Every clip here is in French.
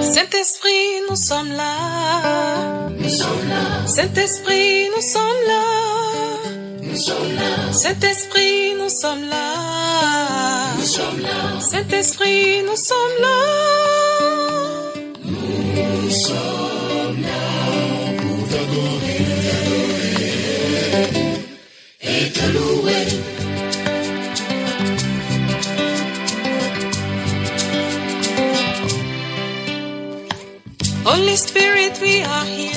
Saint-Esprit, nous sommes là. Nous sommes là. Saint-Esprit, nous sommes là. Nous sommes là. Saint-Esprit, nous sommes là. Nous sommes là. Saint-Esprit, nous sommes là. Nous sommes là pour t'adorer et te louer. Holy Spirit, we are here.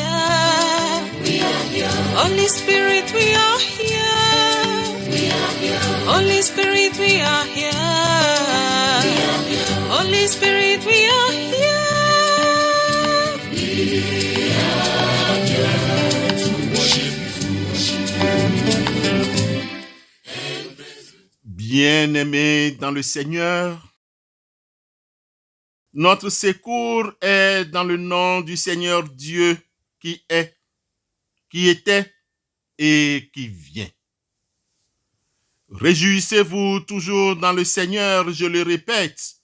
We are here. Holy Spirit, we are here. We are here. Holy Spirit, we are here. We are here. Holy Spirit, we are here. We are here to worship you. Bien-aimés dans le Seigneur, notre secours est dans le nom du Seigneur Dieu qui est, qui était et qui vient. Réjouissez-vous toujours dans le Seigneur, je le répète,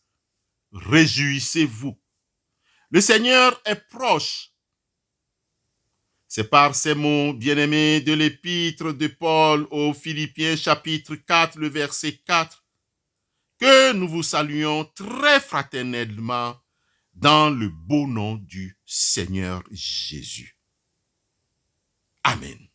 réjouissez-vous. Le Seigneur est proche. C'est par ces mots bien-aimés de l'épître de Paul aux Philippiens chapitre 4, le verset 4, que nous vous saluons très fraternellement dans le beau nom du Seigneur Jésus. Amen.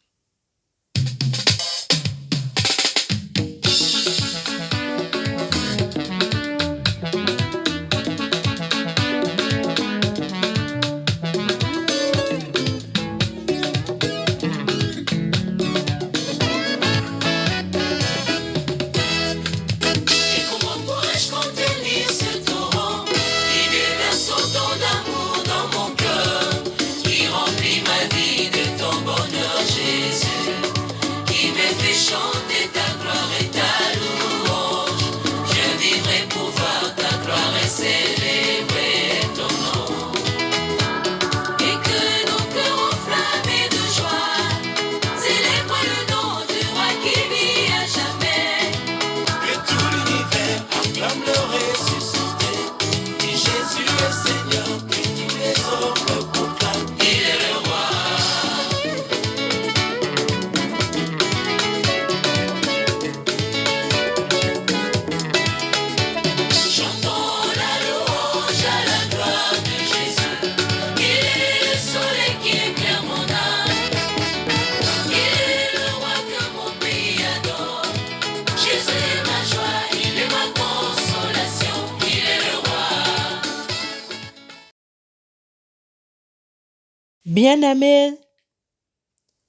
Bien-aimés,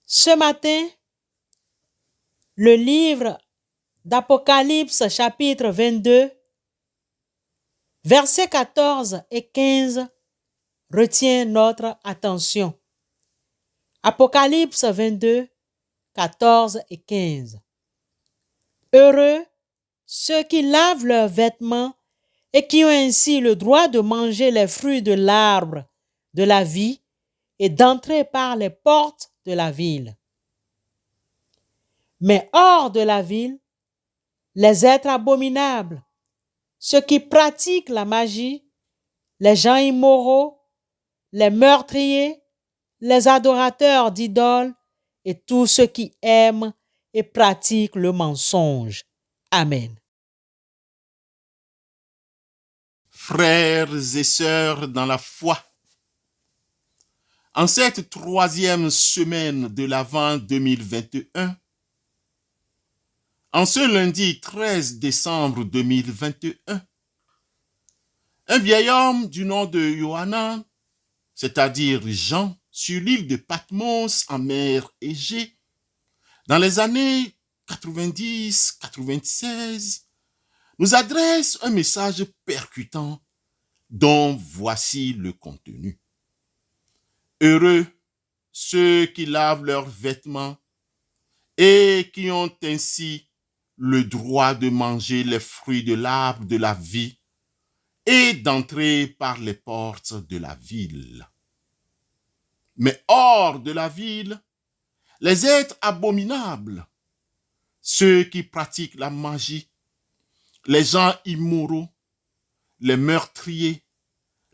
ce matin, le livre d'Apocalypse chapitre 22, versets 14 et 15 retient notre attention. Apocalypse 22, 14 et 15. Heureux ceux qui lavent leurs vêtements et qui ont ainsi le droit de manger les fruits de l'arbre de la vie et d'entrer par les portes de la ville. Mais hors de la ville, les êtres abominables, ceux qui pratiquent la magie, les gens immoraux, les meurtriers, les adorateurs d'idoles et tous ceux qui aiment et pratiquent le mensonge. Amen. Frères et sœurs dans la foi, en cette troisième semaine de l'Avent 2021, en ce lundi 13 décembre 2021, un vieil homme du nom de Johannan, c'est-à-dire Jean, sur l'île de Patmos en mer Égée, dans les années 90-96, nous adresse un message percutant dont voici le contenu. Heureux ceux qui lavent leurs vêtements et qui ont ainsi le droit de manger les fruits de l'arbre de la vie et d'entrer par les portes de la ville. Mais hors de la ville, les êtres abominables, ceux qui pratiquent la magie, les gens immoraux, les meurtriers,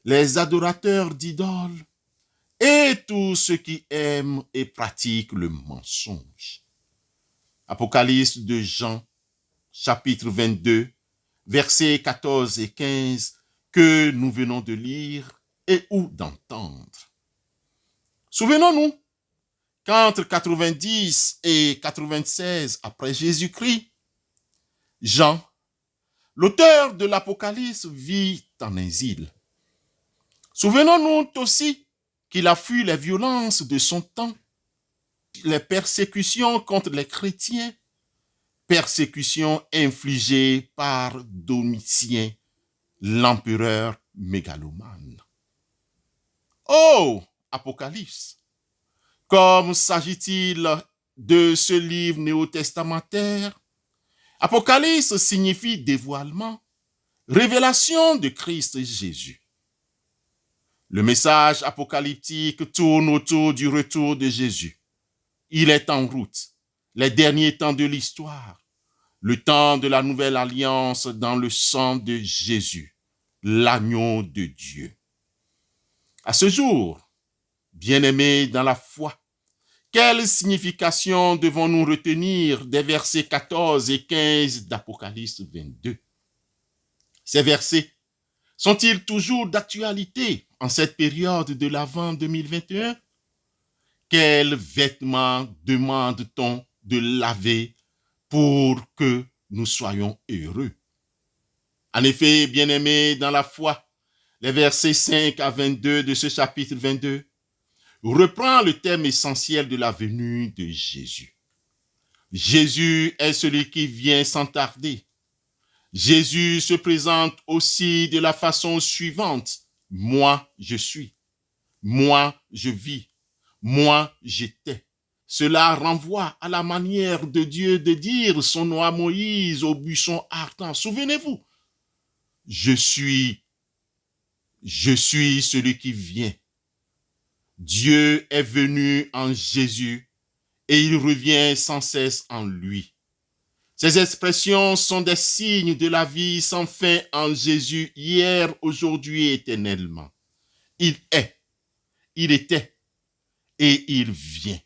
les adorateurs d'idoles et tous ceux qui aiment et pratiquent le mensonge. Apocalypse de Jean, chapitre 22, versets 14 et 15, que nous venons de lire et ou d'entendre. Souvenons-nous qu'entre 90 et 96 après Jésus-Christ, Jean, l'auteur de l'Apocalypse, vit en exil. Souvenons-nous aussi qu'il a fui les violences de son temps, les persécutions contre les chrétiens, persécutions infligées par Domitien, l'empereur mégalomane. Oh, Apocalypse! Comme s'agit-il de ce livre néo-testamentaire? Apocalypse signifie dévoilement, révélation de Christ Jésus. Le message apocalyptique tourne autour du retour de Jésus. Il est en route, les derniers temps de l'histoire, le temps de la nouvelle alliance dans le sang de Jésus, l'agneau de Dieu. À ce jour, bien-aimés dans la foi, quelle signification devons-nous retenir des versets 14 et 15 d'Apocalypse 22? Ces versets sont-ils toujours d'actualité en cette période de l'Avent 2021? Quels vêtements demande-t-on de laver pour que nous soyons heureux? En effet, bien-aimés dans la foi, les versets 5 à 22 de ce chapitre 22 reprend le thème essentiel de la venue de Jésus. Jésus est celui qui vient sans tarder. Jésus se présente aussi de la façon suivante. Moi, je suis. Moi, je vis. Moi, j'étais. Cela renvoie à la manière de Dieu de dire son nom à Moïse au buisson ardent. Souvenez-vous, je suis celui qui vient. Dieu est venu en Jésus et il revient sans cesse en lui. Ces expressions sont des signes de la vie sans fin en Jésus, hier, aujourd'hui et éternellement. Il est, il était et il vient.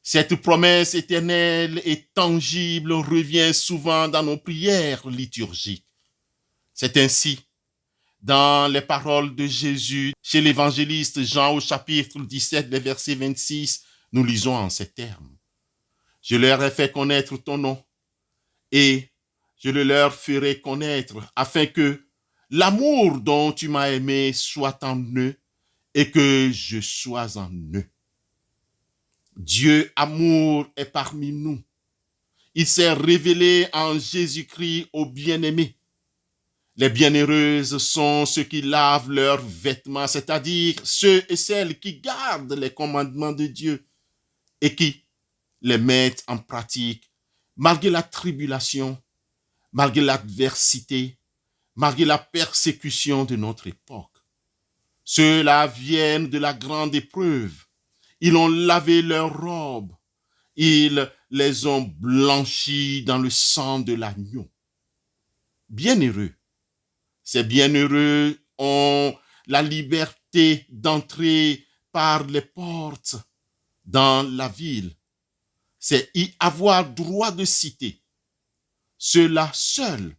Cette promesse éternelle et tangible revient souvent dans nos prières liturgiques. C'est ainsi dans les paroles de Jésus, chez l'évangéliste Jean au chapitre 17, les versets 26, nous lisons en ces termes. Je leur ai fait connaître ton nom et je le leur ferai connaître afin que l'amour dont tu m'as aimé soit en eux et que je sois en eux. Dieu amour est parmi nous. Il s'est révélé en Jésus-Christ aux bien-aimés. Les bienheureuses sont ceux qui lavent leurs vêtements, c'est-à-dire ceux et celles qui gardent les commandements de Dieu et qui les mettent en pratique malgré la tribulation, malgré l'adversité, malgré la persécution de notre époque. Ceux-là viennent de la grande épreuve. Ils ont lavé leurs robes. Ils les ont blanchis dans le sang de l'agneau. Bienheureux. Ces bienheureux ont la liberté d'entrer par les portes dans la ville. C'est y avoir droit de cité. Ceux-là seuls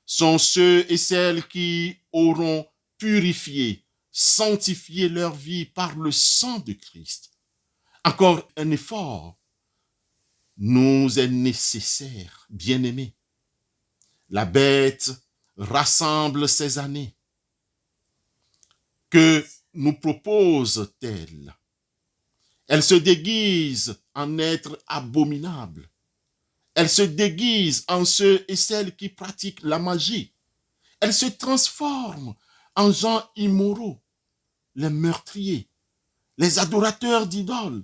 sont ceux et celles qui auront purifié, sanctifié leur vie par le sang de Christ. Encore un effort nous est nécessaire, bien-aimés. La bête rassemble ces années. Que nous propose-t-elle? Elle se déguise en être abominable. Elle se déguise en ceux et celles qui pratiquent la magie. Elle se transforme en gens immoraux, les meurtriers, les adorateurs d'idoles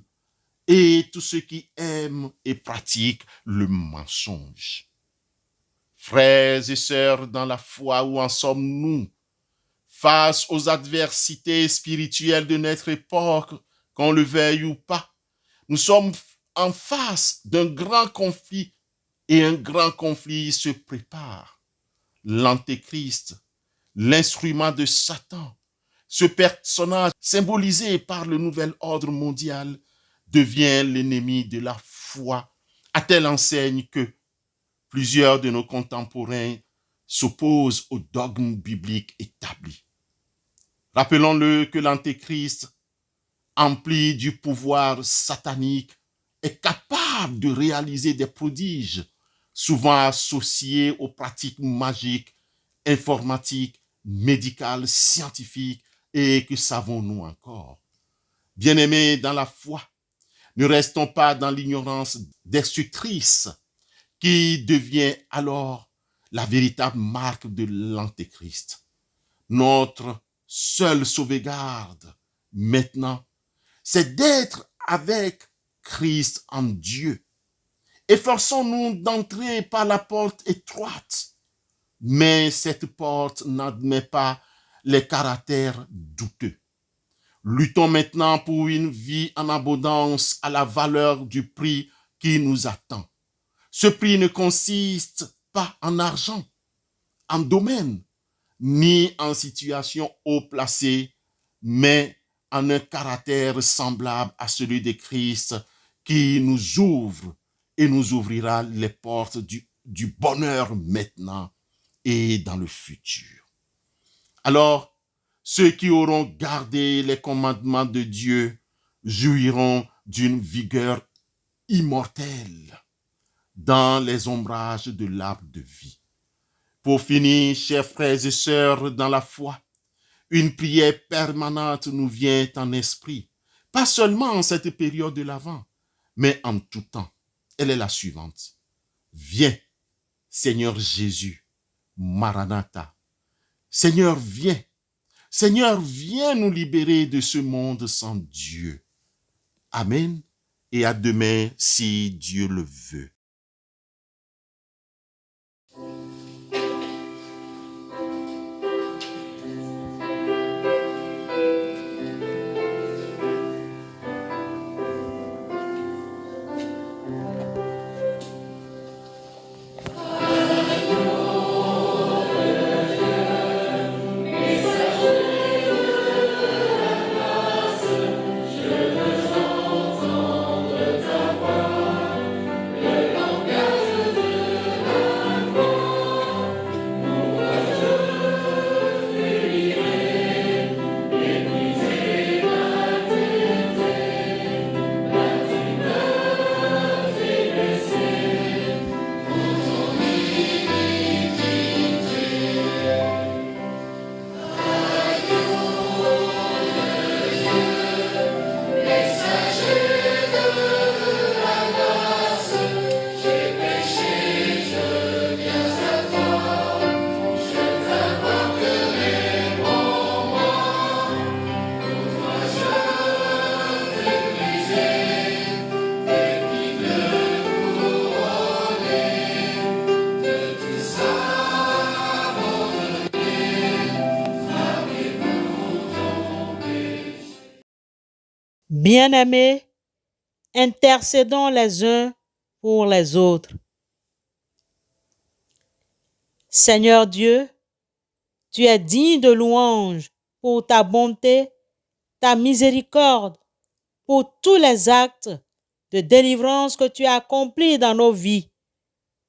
et tous ceux qui aiment et pratiquent le mensonge. Frères et sœurs dans la foi, où en sommes-nous Face aux adversités spirituelles de notre époque, qu'on le veuille ou pas, nous sommes en face d'un grand conflit et un grand conflit se prépare. L'Antéchrist, l'instrument de Satan, ce personnage symbolisé par le nouvel ordre mondial, devient l'ennemi de la foi, à telle enseigne que plusieurs de nos contemporains s'opposent au dogme biblique établi. Rappelons-le que l'Antéchrist, empli du pouvoir satanique, est capable de réaliser des prodiges, souvent associés aux pratiques magiques, informatiques, médicales, scientifiques, et que savons-nous encore? Bien-aimés dans la foi, ne restons pas dans l'ignorance destructrice qui devient alors la véritable marque de l'Antéchrist. Notre seule sauvegarde maintenant, c'est d'être avec Christ en Dieu. Efforçons-nous d'entrer par la porte étroite, mais cette porte n'admet pas les caractères douteux. Luttons maintenant pour une vie en abondance à la valeur du prix qui nous attend. Ce prix ne consiste pas en argent, en domaine, ni en situation haut placée, mais en un caractère semblable à celui de Christ qui nous ouvre et nous ouvrira les portes du bonheur maintenant et dans le futur. Alors, ceux qui auront gardé les commandements de Dieu jouiront d'une vigueur immortelle dans les ombrages de l'arbre de vie. Pour finir, chers frères et sœurs dans la foi, une prière permanente nous vient en esprit, pas seulement en cette période de l'Avent, mais en tout temps. Elle est la suivante. Viens, Seigneur Jésus, Maranatha. Seigneur, viens. Seigneur, viens nous libérer de ce monde sans Dieu. Amen. Et à demain, si Dieu le veut. Bien-aimés, intercédons les uns pour les autres. Seigneur Dieu, tu es digne de louange pour ta bonté, ta miséricorde, pour tous les actes de délivrance que tu as accomplis dans nos vies,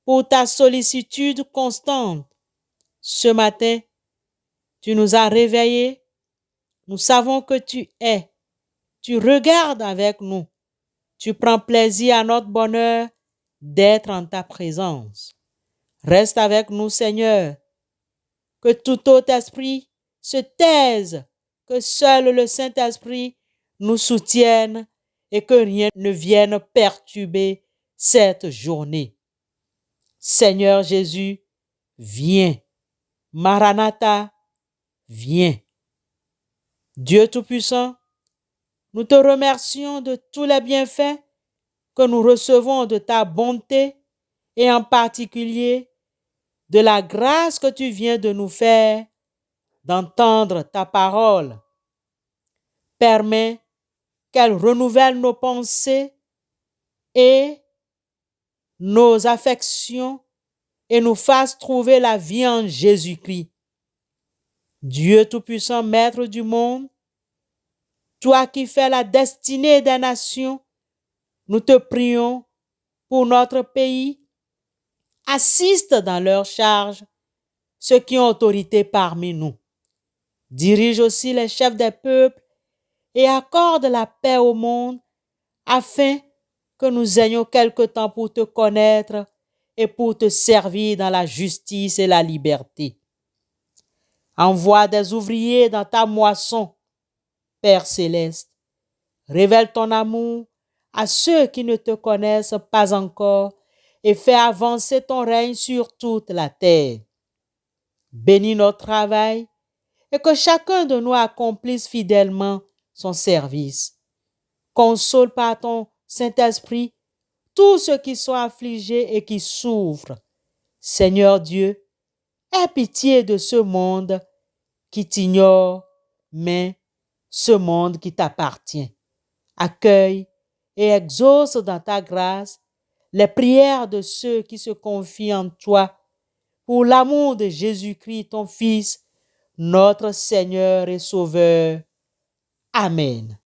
pour ta sollicitude constante. Ce matin, tu nous as réveillés. Nous savons que tu es. Tu regardes avec nous. Tu prends plaisir à notre bonheur d'être en ta présence. Reste avec nous, Seigneur. Que tout autre esprit se taise, que seul le Saint-Esprit nous soutienne et que rien ne vienne perturber cette journée. Seigneur Jésus, viens. Maranatha, viens. Dieu Tout-Puissant, nous te remercions de tous les bienfaits que nous recevons de ta bonté et en particulier de la grâce que tu viens de nous faire d'entendre ta parole. Permets qu'elle renouvelle nos pensées et nos affections et nous fasse trouver la vie en Jésus-Christ. Dieu Tout-Puissant, Maître du monde, toi qui fais la destinée des nations, nous te prions pour notre pays. Assiste dans leurs charges ceux qui ont autorité parmi nous. Dirige aussi les chefs des peuples et accorde la paix au monde afin que nous ayons quelque temps pour te connaître et pour te servir dans la justice et la liberté. Envoie des ouvriers dans ta moisson, Père céleste. Révèle ton amour à ceux qui ne te connaissent pas encore et fais avancer ton règne sur toute la terre. Bénis notre travail et que chacun de nous accomplisse fidèlement son service. Console par ton Saint-Esprit tous ceux qui sont affligés et qui souffrent. Seigneur Dieu, aie pitié de ce monde qui t'ignore, mais ce monde qui t'appartient. Accueille et exauce dans ta grâce les prières de ceux qui se confient en toi pour l'amour de Jésus-Christ, ton Fils, notre Seigneur et Sauveur. Amen.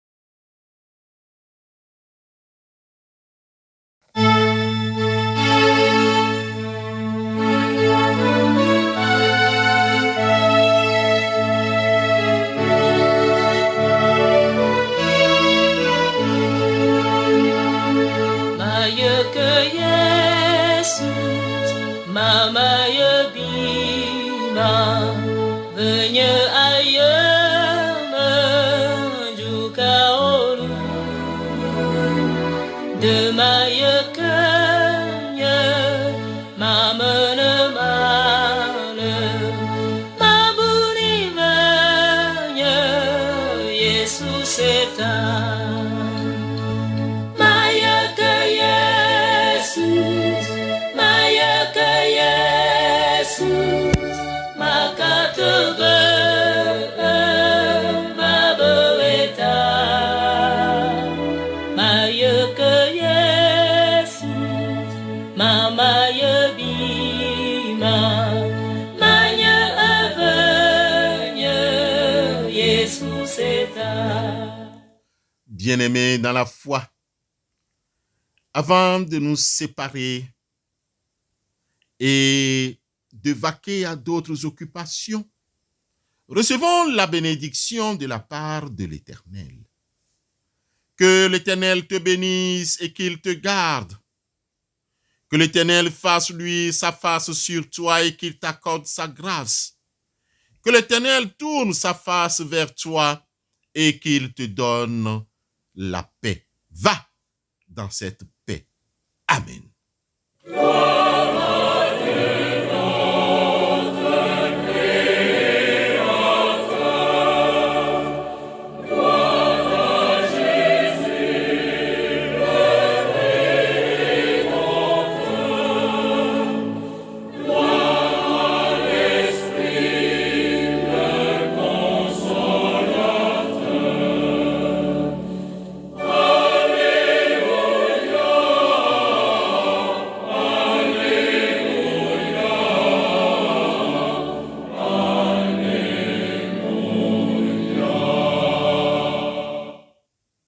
Mamaya bima venye ayama juga olu de maya kanya mamana mala mabuni manya Yesus eta maya ke Yesus maya ke Yesus maka mabeleta maya ke Yesus mama ya bima manya avanya Yesus eta. Bien-aimés dans la foi, avant de nous séparer et de vaquer à d'autres occupations, recevons la bénédiction de la part de l'Éternel. Que l'Éternel te bénisse et qu'il te garde. Que l'Éternel fasse lui sa face sur toi et qu'il t'accorde sa grâce. Que l'Éternel tourne sa face vers toi et qu'il te donne la paix. Va dans cette paix. Amen.